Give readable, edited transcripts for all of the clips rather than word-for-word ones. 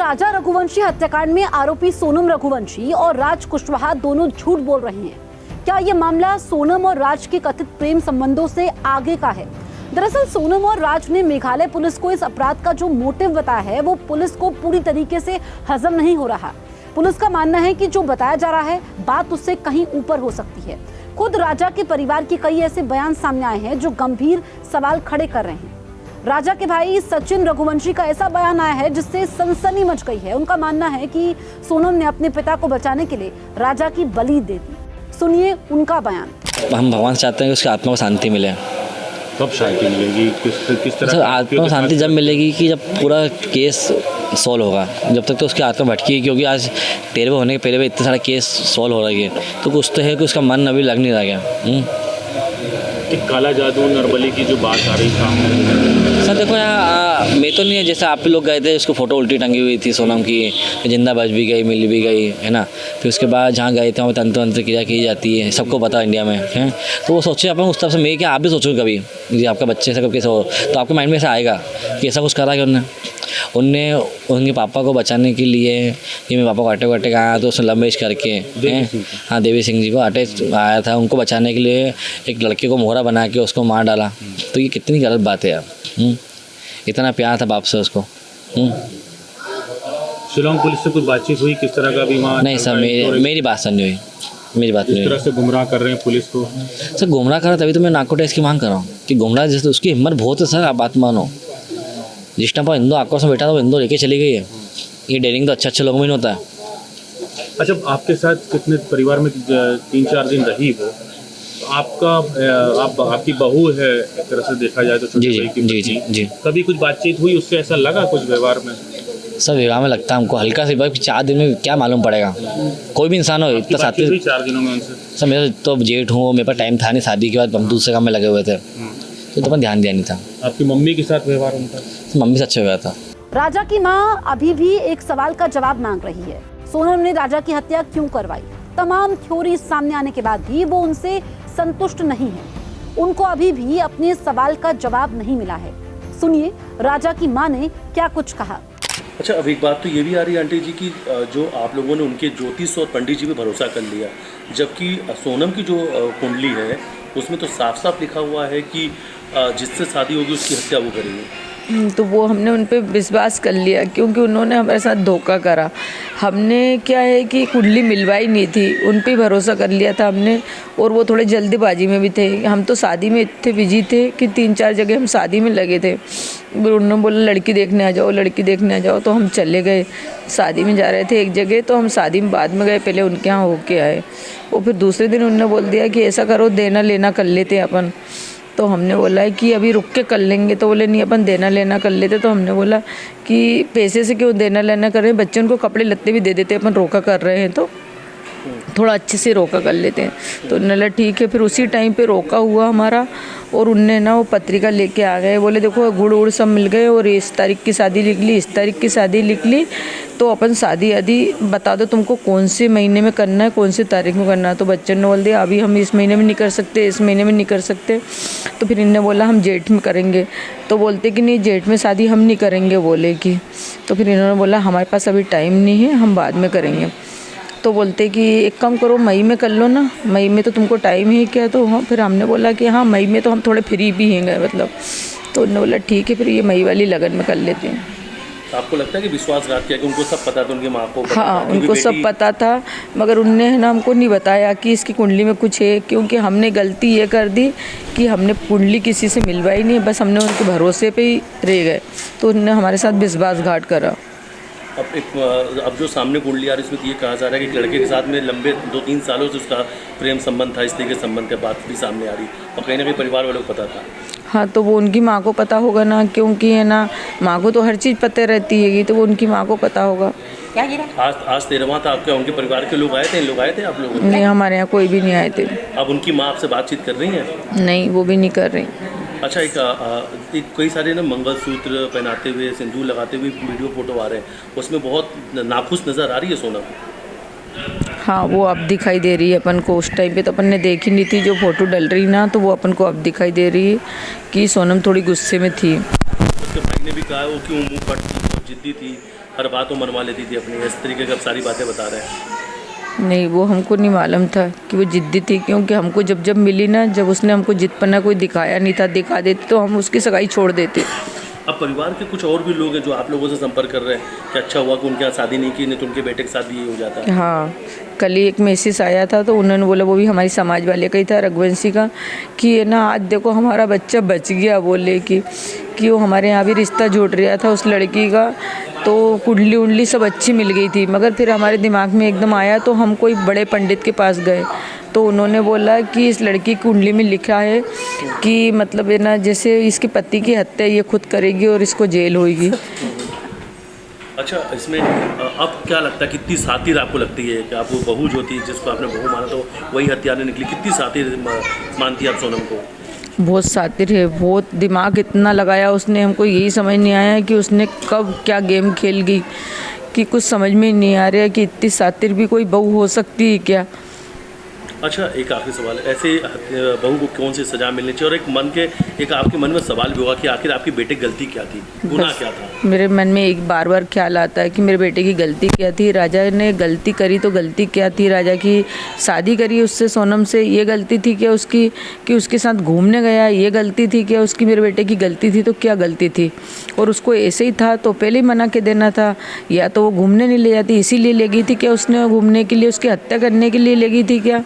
राजा रघुवंशी हत्याकांड में आरोपी सोनम रघुवंशी और राज कुशवाहा दोनों झूठ बोल रहे हैं। क्या ये मामला सोनम और राज के कथित प्रेम संबंधों से आगे का है? दरअसल सोनम और राज ने मेघालय पुलिस को इस अपराध का जो मोटिव बताया है वो पुलिस को पूरी तरीके से हजम नहीं हो रहा। पुलिस का मानना है कि जो बताया जा रहा है बात उससे कहीं ऊपर हो सकती है। खुद राजा के परिवार के कई ऐसे बयान सामने आए हैं जो गंभीर सवाल खड़े कर रहे हैं। राजा के भाई सचिन रघुवंशी का ऐसा बयान आया है जिससे सनसनी मच गई है। उनका मानना है कि सोनम ने अपने पिता को बचाने के लिए राजा की बलि दे दी। सुनिए उनका बयान। हम भगवान से चाहते हैं कि उसकी आत्मा को शांति मिले। कब शांति मिलेगी? किस तरह? सर आत्मा को शांति जब मिलेगी कि जब पूरा केस सॉल्व होगा। जब तक तो उसकी आत्मा भटकी, क्योंकि आज 13 होने के पहले भी इतने सारे केस सॉल्व हो रहे हैं, तो कुछ तो है कि उसका मन अभी लग नहीं रहा गया। कि काला जादू नरबली की जो बात आ रही था सर देखो यहाँ मैं तो नहीं है, जैसे आप लोग गए थे उसको फोटो उल्टी टंगी हुई थी सोनम की, जिंदा बच भी गई मिल भी गई है ना। फिर उसके बाद जहाँ गए थे वहाँ तंत्र क्रिया की जाती है, सबको पता इंडिया में है। तो वो सोचे अपन उस तरफ से मैं क्या आप भी सोचो कभी जी आपका बच्चे से कब कैसे हो, तो आपके माइंड में ऐसा आएगा कि ऐसा कुछ करा कि उनने उनके पापा को बचाने के लिए कि मेरे पापा को अटैक वटैक आया तो उसने लव मैरिज करके हाँ देवी सिंह जी को अटैक आया था, उनको बचाने के लिए एक लड़के को मोहरा बना के उसको मार डाला। तो ये कितनी गलत बात है यार। इतना प्यार था बाप से उसको। शिलोंग पुलिस से कुछ बातचीत हुई किस तरह का? भी नहीं सर मेरी बात सर नहीं हुई, मेरी बात नहीं। इस तरह से गुमराह कर रहे हैं पुलिस को। सर गुमराह कर रहा तभी तो मैं नाको टेस्ट की मांग कर रहा हूँ कि गुमराह जैसे उसकी हिम्मत बहुत है सर। आप बात मानो, जिस टाइम पर हिंदू आक्रोश में बैठा था वो हिंदू लेके चली गई है। ये डेयरिंग तो अच्छे लोगों में नहीं होता है। अच्छा आपके साथ कितने परिवार में 3-4 दिन रही वो, आपकी बहू है एक तरह से देखा जाए तो छोटी जी भाई की जी जी जी। कभी कुछ बातचीत हुई उससे? ऐसा लगा कुछ व्यवहार में? सर व्यवहार में लगता है हमको हल्का से, 4 दिन में क्या मालूम पड़ेगा। कोई भी इंसान हो इतना साथी 4 दिनों में उनसे? सर मेरा तो जेठ हूँ, मेरे पास टाइम था नहीं, शादी के बाद हम दूसरे काम में लगे हुए थे तो अपन ध्यान दिया नहीं था। आपकी मम्मी के साथ व्यवहार उनका? मम्मी से अच्छा हुआ था। राजा की मां अभी भी एक सवाल का जवाब मांग रही है। सोनम ने राजा की हत्या क्यों करवाई? तमाम थ्योरी सामने आने के बाद भी वो उनसे संतुष्ट नहीं है। उनको अभी भी अपने सवाल का जवाब नहीं मिला है। सुनिए राजा की मां ने क्या कुछ कहा। अच्छा अब एक बात तो ये भी आ रही है आंटी जी की जो आप लोगों ने उनके ज्योतिष और पंडित जी पे भरोसा कर लिया, जबकि सोनम की जो कुंडली है उसमें तो साफ साफ लिखा हुआ है कि जिससे शादी होगी उसकी हत्या वो करेंगे। तो वो हमने उन पे विश्वास कर लिया क्योंकि उन्होंने हमारे साथ धोखा करा। हमने क्या है कि कुंडली मिलवाई नहीं थी, उन पे भरोसा कर लिया था हमने। और वो थोड़े जल्दबाजी में भी थे। हम तो शादी में इतने बिजी थे कि 3-4 जगह हम शादी में लगे थे। उन्होंने बोला लड़की देखने आ जाओ, लड़की देखने आ जाओ, तो हम चले गए। शादी में जा रहे थे एक जगह, तो हम शादी में बाद में गए, पहले उनके यहाँ होके आए। और फिर दूसरे दिन उन्होंने बोल दिया कि ऐसा करो देना लेना कर लेते अपन। तो हमने बोला है कि अभी रुक के कर लेंगे, तो बोले नहीं अपन देना लेना कर लेते। तो हमने बोला कि पैसे से क्यों देना लेना कर रहे हैं, बच्चे उनको कपड़े लत्ते भी दे देते, अपन रोका कर रहे हैं तो थोड़ा अच्छे से रोका कर लेते हैं। तो उन्होंने बोला ठीक है। फिर उसी टाइम पे रोका हुआ हमारा और उनने ना वो पत्रिका लेके आ गए। बोले देखो गुड़ उड़ सब मिल गए और इस तारीख की शादी लिख ली, इस तारीख की शादी लिख ली, तो अपन शादी आदि बता दो तुमको कौन से महीने में करना है, कौन सी तारीख में करना है। तो बच्चन ने बोल दिया अभी हम इस महीने में नहीं कर सकते, इस महीने में नहीं कर सकते। तो फिर इनने बोला हम जेठ में करेंगे। तो बोलते कि नहीं जेठ में शादी हम नहीं करेंगे बोले कि। तो फिर इन्होंने बोला हमारे पास अभी टाइम नहीं है, हम बाद में करेंगे। तो बोलते कि एक काम करो मई में कर लो ना, मई में तो तुमको टाइम है क्या? तो हाँ फिर हमने बोला कि हाँ मई में तो हम थोड़े फ्री भी हैं मतलब। तो उन्होंने बोला ठीक है फिर ये मई वाली लगन में कर लेते हैं। आपको लगता है कि विश्वासघात किया कि उनको सब पता था, उनकी माँ को पता हाँ था, उनको सब पता था, मगर उनने है ना हमको नहीं बताया कि इसकी कुंडली में कुछ है। क्योंकि हमने गलती ये कर दी कि हमने कुंडली किसी से मिलवाई नहीं, बस हमने उनके भरोसे पे ही रह गए। तो उन्होंने हमारे साथ विश्वासघात करा। अब जो सामने कुंडली आ रही है इसमें ये कहा जा रहा है कि एक लड़के के साथ में लंबे 2-3 सालों से उसका प्रेम संबंध था, इस तरीके के संबंध के बात भी सामने आ रही और कहीं ना कहीं परिवार वालों को पता था। हाँ तो वो उनकी माँ को पता होगा ना, क्योंकि है ना माँ को तो हर चीज़ पता रहती है, तो वो उनकी माँ को पता होगा। आज 13वां था आपके, उनके परिवार के लोग आए थे? लोग आए थे आप लोग? नहीं हमारे यहाँ कोई भी नहीं आए थे। अब उनकी माँ आपसे बातचीत कर रही है? नहीं वो भी नहीं कर रही। अच्छा एक कई सारे ना मंगलसूत्र पहनाते हुए सिंदूर लगाते हुए वीडियो फोटो आ रहे हैं, उसमें बहुत नाखुश नज़र आ रही है सोनम। हाँ वो अब दिखाई दे रही है अपन को। उस टाइम पे तो अपन ने देखी नहीं थी जो फोटो डल रही ना, तो वो अपन को अब दिखाई दे रही है कि सोनम थोड़ी गुस्से में थी। उसके भाई ने भी कहा वो क्यों मुँह फट थी, बहुत जिद्दी थी, हर बात वो मनवा लेती थी अपनी, इस तरीके की अब सारी बातें बता रहे हैं। नहीं, वो हमको नहीं मालूम था कि वो जिद्दी थी, क्योंकि हमको जब मिली ना, जब उसने हमको जिद्दपना कोई दिखाया नहीं था, दिखा देते तो हम उसकी सगाई छोड़ देते। अब परिवार के कुछ और भी लोग हैं जो आप लोगों से संपर्क कर रहे हैं कि अच्छा हुआ कि उनके यहाँ शादी नहीं की, नहीं तो उनके बेटे के साथ भी ये हो जाता है। हाँ, कल ही एक मैसेज आया था तो उन्होंने बोला, वो भी हमारी समाज वाले का ही था, रघुवंशी का, कि ये ना आज देखो हमारा बच्चा बच गया, बोले कि वो हमारे यहाँ भी रिश्ता जुड़ रहा था उस लड़की का, तो कुंडली उंडली सब अच्छी मिल गई थी, मगर फिर हमारे दिमाग में एकदम आया तो हम कोई बड़े पंडित के पास गए तो उन्होंने बोला कि इस लड़की की कुंडली में लिखा है कि मतलब है ना, जैसे इसके पति की हत्या ये खुद करेगी और इसको जेल होगी। अच्छा, इसमें अब क्या लगता है, कितनी सातिर आपको लगती है कि आपको बहू जो थी, जिसको आपने बहू माना तो वही हत्यारे निकली, कितनी सातिर मानती है आप सोनम को? बहुत सातिर है, बहुत दिमाग इतना लगाया उसने, हमको यही समझ नहीं आया कि उसने कब क्या गेम खेल गई, कि कुछ समझ में नहीं आ रहा है कि इतनी सातिर भी कोई बहू हो सकती है क्या। अच्छा, एक आखिरी सवाल है, ऐसे बहू को कौन सी सज़ा मिलनी चाहिए? और एक आपके मन में सवाल भी होगा कि आखिर आपकी बेटे की गलती क्या थी, गुनाह क्या था? मेरे मन में एक बार ख्याल आता है कि मेरे बेटे की गलती क्या थी, राजा ने गलती करी तो गलती क्या थी, राजा की शादी करी उससे, सोनम से, ये गलती थी क्या उसकी कि उसके साथ घूमने गया, ये गलती थी क्या उसकी, मेरे बेटे की गलती थी तो क्या गलती थी? और उसको ऐसे ही था तो पहले ही मना के देना था, या तो वो घूमने नहीं ले जाती इसीलिए ले गई थी क्या उसने घूमने के लिए, उसकी हत्या करने के लिए ले गई थी क्या?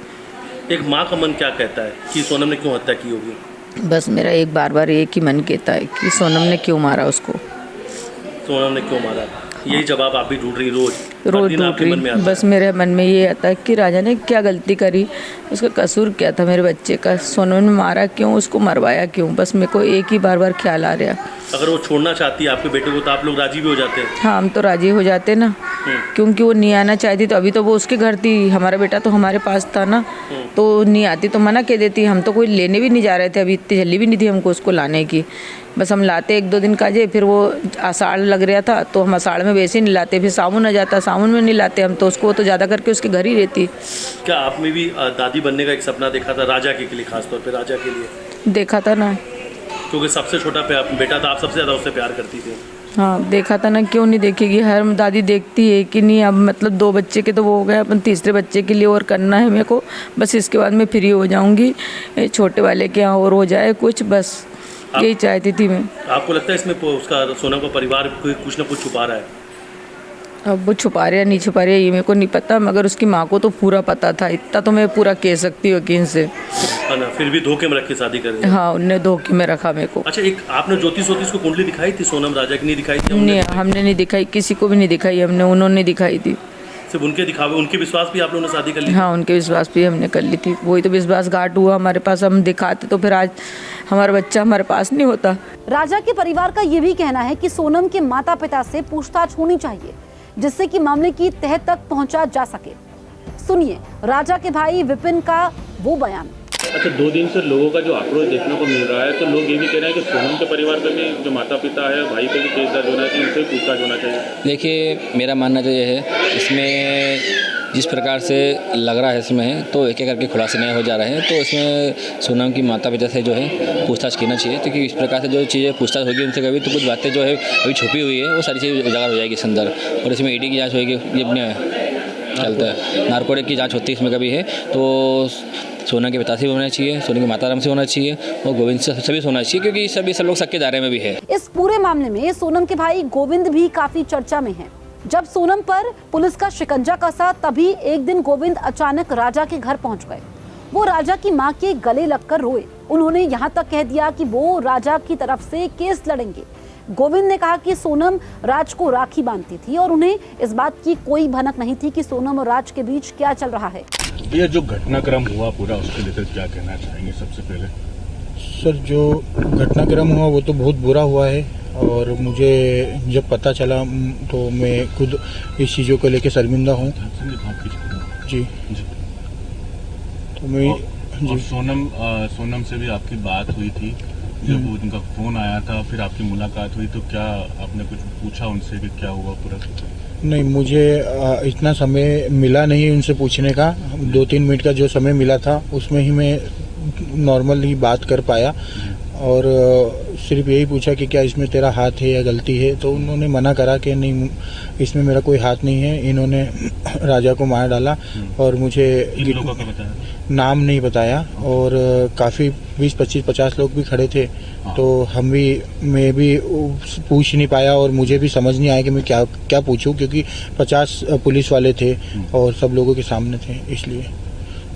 एक माँ का मन क्या कहता है कि सोनम ने क्यों हत्या की होगी? बस मेरा एक बार एक ही मन कहता है कि सोनम ने क्यों मारा उसको, सोनम ने क्यों मारा, यही जवाब आप भी ढूंढ रही रोज ढूंढ रही। बस मेरे मन में ये आता है कि राजा ने क्या गलती करी, उसका कसूर क्या था मेरे बच्चे का, सोनम ने मारा क्यों, उसको मरवाया क्यों, बस मेरे को एक ही बार ख्याल आ रहा। अगर वो छोड़ना चाहती है आपके बेटे को तो आप लोग राजी भी हो जाते हैं? हाँ, हम तो राजी हो जाते ना, क्योंकि वो नहीं आना चाहती तो अभी तो वो उसके घर थी, हमारा बेटा तो हमारे पास था ना, तो नहीं आती तो मना कह देती, हम तो कोई लेने भी नहीं जा रहे थे, अभी इतनी जल्दी भी नहीं थी हमको उसको लाने की, बस हम लाते 1-2 दिन का जे, फिर वो आषाढ़ लग रहा था तो हम आषाढ़ में वैसे ही नहीं लाते, फिर सावन आ जाता, सावन में नहीं लाते हम तो उसको, तो ज़्यादा करके उसके घर ही रहती। क्या आप में भी दादी बनने का एक सपना देखा था राजा के लिए, खासतौर पर राजा के लिए? देखा था ना, क्योंकि सबसे छोटा बेटा था, आप सबसे ज़्यादा उससे प्यार करती थी। हाँ, देखा था ना, क्यों नहीं देखेगी, हर दादी देखती है कि नहीं, अब मतलब 2 बच्चे के तो वो हो गए, अपन तीसरे बच्चे के लिए और करना है मेरे को, बस इसके बाद मैं फ्री हो जाऊंगी, छोटे वाले के यहाँ और हो जाए कुछ, बस यही चाहती थी मैं। आपको लगता है इसमें उसका सोनम का परिवार कुछ ना कुछ छुपा रहा है? अब वो छुपा रहे या नहीं छुपा रहे ये मेरे को नहीं पता, मगर उसकी माँ को तो पूरा पता था, इतना तो मैं पूरा कह सकती हूँ यकीन से। ना, फिर भी धोखे में रख के शादी कर दी? हाँ, उनने धोखे में रखा मेरे को। अच्छा, एक आपने ज्योतिष को कुंडली दिखाई थी सोनम राजा की, नहीं दिखाई थी? नहीं, हमने नहीं दिखाई, किसी को भी नहीं दिखाई हमने, उन्होंने दिखाई थी। सिर्फ उनके दिखावे, उनके विश्वास भी आप लोगों ने शादी कर ली? हाँ, उनके विश्वास भी हमने कर ली थी, वही तो विश्वासघात हुआ हमारे पास, हम दिखाते तो फिर आज हमारा बच्चा हमारे पास नहीं होता। राजा के परिवार का ये भी कहना है कि सोनम के माता पिता से पूछताछ होनी चाहिए, जिससे कि मामले की तह तक पहुंचा जा सके। सुनिए राजा के भाई विपिन का वो बयान। अच्छा, 2 दिन से लोगों का जो आक्रोश देखने को मिल रहा है, तो लोग ये भी कह रहे हैं कि सोनम के परिवार का भी जो माता पिता है, भाई पे भी केस दर्ज होना चाहिए, उनसे पूछताछ होना चाहिए। देखिए, मेरा मानना तो ये है, इसमें जिस प्रकार से लग रहा है इसमें तो एक एक करके खुलासे नए हो जा रहे हैं, तो इसमें सोनम की माता पिता से जो है पूछताछ करना चाहिए, क्योंकि इस प्रकार से जो चीज़ें पूछताछ होगी उनसे कभी तो कुछ बातें जो है अभी छुपी हुई है वो सारी चीज़ें उजागर हो जाएगी इस अंदर, और इसमें ईडी की जाँच होगी, ये अपने चलता है, नारकोटिक की जाँच होती है इसमें कभी है, तो सोनम के पिता से होना चाहिए, सोनम के माताराम से होना चाहिए और गोविंद से सभी होना चाहिए, क्योंकि सभी सब लोग सबके दायरे में भी है। इस पूरे मामले में सोनम के भाई गोविंद भी काफी चर्चा में हैं। जब सोनम पर पुलिस का शिकंजा कसा, तभी एक दिन गोविंद अचानक राजा के घर पहुंच गए। वो राजा की मां के गले लगकर रोए। उन्होंने यहाँ तक कह दिया कि वो राजा की तरफ से केस लड़ेंगे। गोविंद ने कहा कि सोनम राज को राखी बांधती थी और उन्हें इस बात की कोई भनक नहीं थी कि सोनम और राज के बीच क्या चल रहा है। ये जो घटनाक्रम हुआ पूरा, उसके लेकर क्या कहना चाहेंगे? सबसे पहले सर, जो घटनाक्रम हुआ वो तो बहुत बुरा हुआ है, और मुझे जब पता चला तो मैं खुद इस चीज़ों को लेकर शर्मिंदा हूँ जी। तो मैं और सोनम से भी आपकी बात हुई थी, जब उनका फ़ोन आया था, फिर आपकी मुलाकात हुई, तो क्या आपने कुछ पूछा उनसे कि क्या हुआ पूरा? नहीं, मुझे इतना समय मिला नहीं उनसे पूछने का, 2-3 मिनट का जो समय मिला था उसमें ही मैं नॉर्मल ही बात कर पाया, और सिर्फ यही पूछा कि क्या इसमें तेरा हाथ है या गलती है, तो उन्होंने मना करा कि नहीं, इसमें मेरा कोई हाथ नहीं है। इन्होंने राजा को मार डाला और मुझे इन लोगों का बताया? नाम नहीं बताया, और काफ़ी 20-25-50 लोग भी खड़े थे, तो मैं भी पूछ नहीं पाया, और मुझे भी समझ नहीं आया कि मैं क्या पूछूं, क्योंकि 50 पुलिस वाले थे और सब लोगों के सामने थे, इसलिए।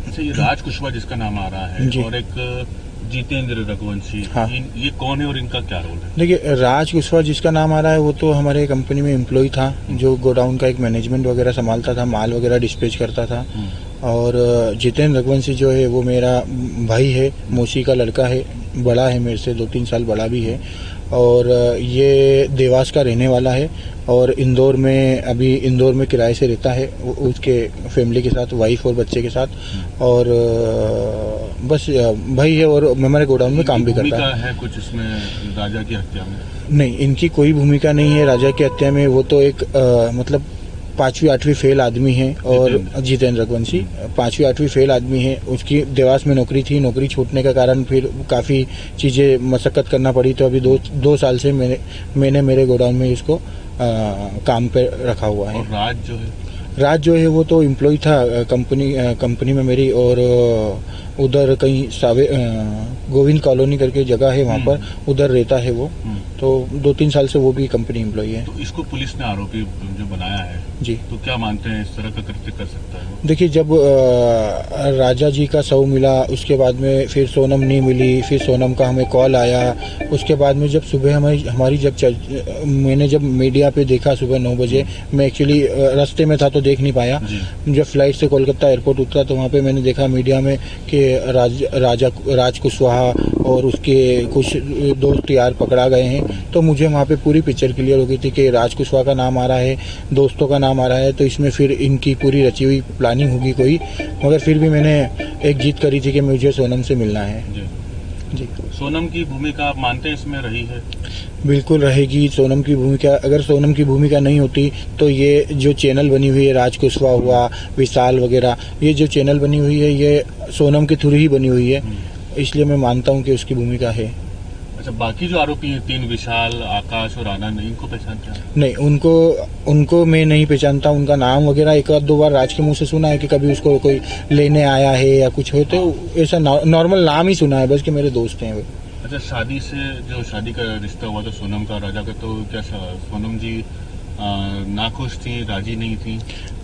अच्छा, ये राज कुशवाहा जिसका नाम आ रहा है जी। और एक जितेंद्र रघुवंशी, हाँ। ये कौन है और इनका क्या रोल है? देखिए, राज कुशवाहा जिसका नाम आ रहा है वो तो हमारे कंपनी में एम्प्लॉय था, जो गोडाउन का एक मैनेजमेंट वगैरह संभालता था, माल वगैरह डिस्पैच करता था। और जितेंद्र रघुवंशी जो है वो मेरा भाई है, मौसी का लड़का है, बड़ा है मेरे से, 2-3 साल बड़ा भी है। और ये देवास का रहने वाला है और इंदौर में किराए से रहता है, उसके फैमिली के साथ, वाइफ और बच्चे के साथ। और बस भाई है, और हमारे गोडाउन में काम भी करता भूमिका है कुछ इसमें राजा की हत्या में? नहीं, इनकी कोई भूमिका नहीं है राजा की हत्या में। वो तो एक मतलब 5वीं-8वीं फेल आदमी है, और जितेंद्र रघुवंशी 5वीं-8वीं फेल आदमी है। उसकी देवास में नौकरी थी, नौकरी छूटने का कारण फिर काफ़ी चीज़ें मशक्क़त करना पड़ी, तो अभी 2 साल से मैंने मेरे गोडाउन में इसको काम पे रखा हुआ है। और राज जो है वो तो एम्प्लॉय था कंपनी में मेरी, और उधर कहीं गोविंद कॉलोनी करके जगह है, वहाँ पर उधर रहता है वो। तो 2-3 साल से वो भी कंपनी एम्प्लॉय है। तो इसको पुलिस ने आरोपी जो बनाया है जी, तो क्या मानते हैं इस तरह का कृत्य कर सकता है वो? देखिए, जब राजा जी का शव मिला, उसके बाद में फिर सोनम नहीं मिली, फिर सोनम का हमें कॉल आया। उसके बाद में जब सुबह मैंने जब मीडिया पे देखा सुबह 9 बजे, मैं एक्चुअली रास्ते में था तो देख नहीं पाया। जब फ्लाइट से कोलकाता एयरपोर्ट उतरा तो वहाँ पे मैंने देखा मीडिया में कि राज कुशवाहा और उसके कुछ दोस्त यार पकड़ा गए हैं। तो मुझे वहाँ पे पूरी पिक्चर क्लियर हो गई थी कि राज कुशवाहा का नाम आ रहा है, दोस्तों का नाम आ रहा है, तो इसमें फिर इनकी पूरी रची हुई प्लानिंग होगी कोई। मगर फिर भी मैंने एक जीत करी थी कि मुझे सोनम से मिलना है। जी, सोनम की भूमिका आप मानते हैं इसमें रही है? बिल्कुल रहेगी सोनम की भूमिका। अगर सोनम की भूमिका नहीं होती तो ये जो चैनल बनी हुई है, राज कुशवाहा हुआ, विशाल वगैरह, ये जो चैनल बनी हुई है ये सोनम के थ्रू ही बनी हुई है, इसलिए मैं मानता हूँ कि उसकी भूमिका है। अच्छा, बाकी जो आरोपी हैं 3, विशाल, आकाश और आनंद, इनको पहचानते हैं? नहीं, उनको मैं नहीं पहचानता। उनका नाम वगैरह 1-2 बार राज के मुंह से सुना है कि कभी उसको कोई लेने आया है या कुछ हो, तो ऐसा नॉर्मल नाम ही सुना है बस कि मेरे दोस्त हैं वो। अच्छा, शादी का रिश्ता हुआ था सोनम का राजा का, तो क्या सोनम जी नाखुश थी, राजी नहीं थी?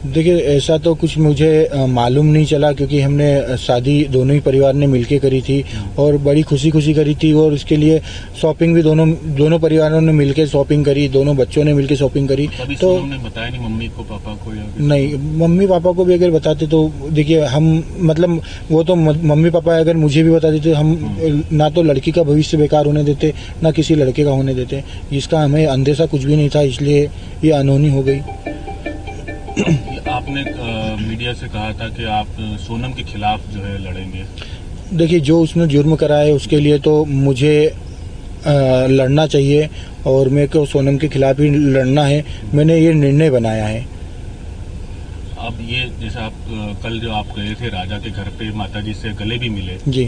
देखिए, ऐसा तो कुछ मुझे मालूम नहीं चला, क्योंकि हमने शादी दोनों ही परिवार ने मिलके करी थी और बड़ी खुशी करी थी। और उसके लिए शॉपिंग भी दोनों परिवारों ने मिलके शॉपिंग करी, दोनों बच्चों ने मिलके शॉपिंग करी। तो उन्होंने बताया नहीं मम्मी को, पापा को? या नहीं, मम्मी पापा को भी अगर बताते तो देखिए, हम मतलब वो तो मम्मी पापा अगर मुझे भी बता देते, हम ना तो लड़की का भविष्य बेकार होने देते, ना किसी लड़के का होने देते। इसका हमें अंदेशा कुछ भी नहीं था, इसलिए ये अनहोनी हो गई। आपने मीडिया से कहा था कि आप सोनम के खिलाफ जो है लड़ेंगे। देखिए, जो उसने जुर्म करा है उसके लिए तो मुझे लड़ना चाहिए, और मेरे को सोनम के खिलाफ ही लड़ना है। मैंने ये निर्णय बनाया है। अब ये जैसे आप कल जो आप गए थे राजा के घर पे, माताजी से गले भी मिले जी,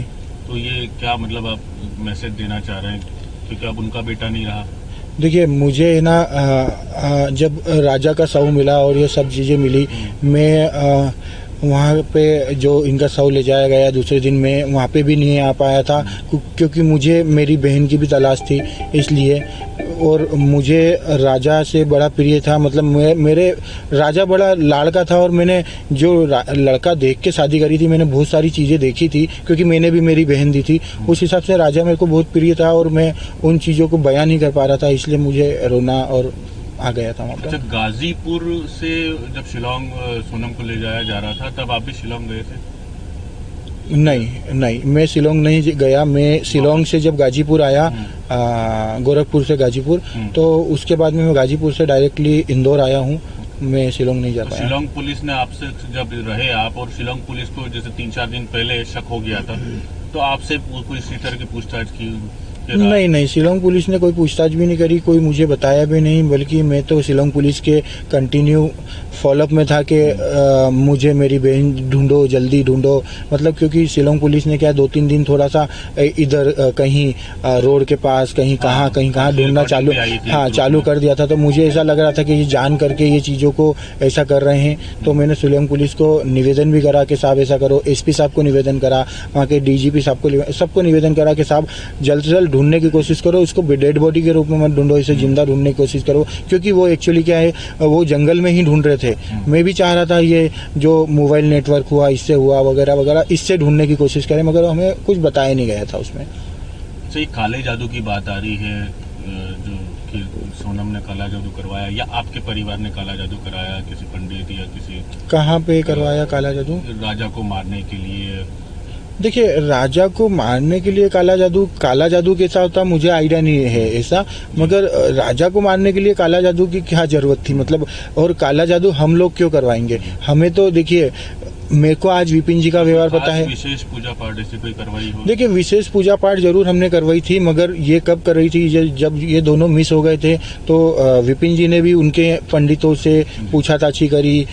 तो ये क्या मतलब आप मैसेज देना चाह रहे हैं, क्योंकि अब उनका बेटा नहीं रहा? देखिए, मुझे ना जब राजा का शव मिला और ये सब चीज़ें मिली, मैं वहाँ पे जो इनका शव ले जाया गया दूसरे दिन में वहाँ पे भी नहीं आ पाया था, क्योंकि मुझे मेरी बहन की भी तलाश थी इसलिए। और मुझे राजा से बड़ा प्रिय था, मतलब मेरे राजा बड़ा लाड़का था, और मैंने जो लड़का देख के शादी करी थी, मैंने बहुत सारी चीज़ें देखी थी, क्योंकि मैंने भी मेरी बहन दी थी। उस हिसाब से राजा मेरे को बहुत प्रिय था, और मैं उन चीज़ों को बयान नहीं कर पा रहा था, इसलिए मुझे रोना और आ गया था वहाँ पर। अच्छा, गाजीपुर से जब शिलोंग सोनम को ले जाया जा रहा था तब आप भी शिलोंग गए थे? नहीं, मैं शिलोंग नहीं गया। मैं शिलोंग से जब गाजीपुर आया, गोरखपुर से गाजीपुर, तो उसके बाद में मैं गाजीपुर से डायरेक्टली इंदौर आया हूँ। मैं शिलोंग नहीं जा पाया। शिलोंग पुलिस ने आपसे जब रहे आप, और शिलोंग पुलिस को जैसे 3-4 दिन पहले शक हो गया था, तो आपसे कोई इसी तरह की पूछताछ की? नहीं नहीं, शिलोंग पुलिस ने कोई पूछताछ भी नहीं करी, कोई मुझे बताया भी नहीं, बल्कि मैं तो शिलोंग पुलिस के कंटिन्यू फॉलोअप में था कि मुझे मेरी बहन ढूंढो, जल्दी ढूंढो। मतलब क्योंकि शिलोंग पुलिस ने क्या 2-3 दिन थोड़ा सा इधर कहीं रोड के पास कहीं कहाँ ढूंढना चालू कर दिया था। तो मुझे ऐसा लग रहा था कि ये जान करके ये चीज़ों को ऐसा कर रहे हैं। तो मैंने शिलोंग पुलिस को निवेदन भी करा कि साहब ऐसा करो, एसपी साहब को निवेदन करा, वहाँ के डीजीपी साहब को, सबको निवेदन करा कि साहब जल्द से जल्द ढूंढने की कोशिश करो, इसको डेड बॉडी के रूप में मत ढूंढो, इसे जिंदा ढूंढने की कोशिश करो। क्योंकि वो एक्चुअली क्या है, वो जंगल में ही ढूंढ रहे थे। मैं भी चाह रहा था ये जो मोबाइल नेटवर्क हुआ, इससे हुआ वगैरह वगैरह, इससे ढूंढने की कोशिश करें, मगर हमें कुछ बताया नहीं गया था उसमें। सही काले जादू की बात आ रही है, जो कि सोनम ने काला जादू करवाया या आपके परिवार ने काला जादू कराया, किसी पंडित या किसी, कहाँ पे करवाया काला जादू? राजा को मारने के लिए। देखिए, राजा को मारने के लिए काला जादू कैसा होता मुझे आइडिया नहीं है ऐसा, मगर राजा को मारने के लिए काला जादू की क्या जरूरत थी? मतलब, और काला जादू हम लोग क्यों करवाएंगे? हमें तो देखिए, मेरे को आज विपिन जी का व्यवहार पता है। विशेष पूजा पाठ ऐसी कोई करवाई हो? देखिए, विशेष पूजा पाठ जरूर हमने करवाई थी, मगर ये कब कर रही थी? जब ये दोनों मिस हो गए थे तो विपिन जी ने भी उनके पंडितों से पूछताछ करी,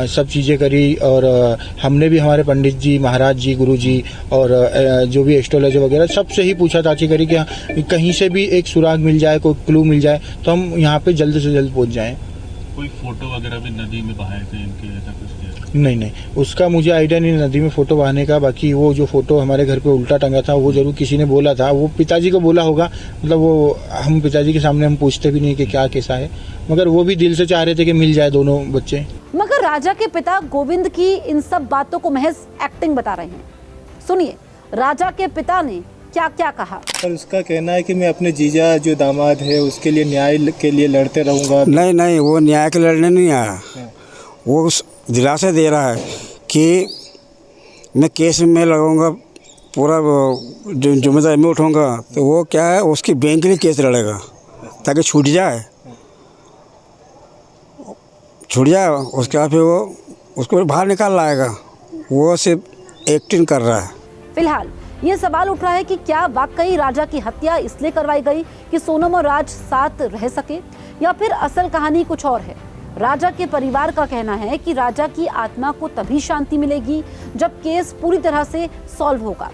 सब चीज़ें करी, और हमने भी हमारे पंडित जी, महाराज जी, गुरु जी और जो भी एस्ट्रोलॉजर वगैरह सबसे ही पूछताछ करी कि कहीं से भी एक सुराग मिल जाए, कोई क्लू मिल जाए तो हम यहाँ पे जल्द से जल्द पहुँच जाएँ। कोई फोटो वगैरह भी नदी में बहाए थे इनके, ऐसा कुछ? नहीं, उसका मुझे आइडिया नहीं नदी में फोटो बहाने का। बाकी वो जो फोटो हमारे घर पे उल्टा टंगा था वो जरूर किसी ने बोला था, वो पिताजी को बोला होगा। मतलब वो हम पिताजी के सामने हम पूछते भी नहीं कि क्या कैसा है, मगर वो भी दिल से चाह रहे थे कि मिल जाए दोनों बच्चे। मगर राजा के पिता गोविंद की इन सब बातों को महज एक्टिंग बता रहे हैं। सुनिए राजा के पिता ने क्या क्या कहा। पर उसका कहना है कि मैं अपने जीजा जो दामाद है उसके लिए न्याय के लिए लड़ते रहूंगा। नहीं, वो न्याय के लड़ने नहीं आया, वो उस दिलासा दे रहा है कि मैं केस में लगाऊंगा, पूरा जिम्मेदारी में उठाऊंगा। तो वो क्या है, उसकी बैंक के लिए केस लड़ेगा ताकि छूट जाए, उसके बाद फिर वो उसको बाहर निकाल लाएगा। वो सिर्फ एक्टिंग कर रहा है। फिलहाल ये सवाल उठ रहा है कि क्या वाकई राजा की हत्या इसलिए करवाई गई कि सोनम और राज साथ रह सके, या फिर असल कहानी कुछ और है। राजा के परिवार का कहना है कि राजा की आत्मा को तभी शांति मिलेगी जब केस पूरी तरह से सॉल्व होगा।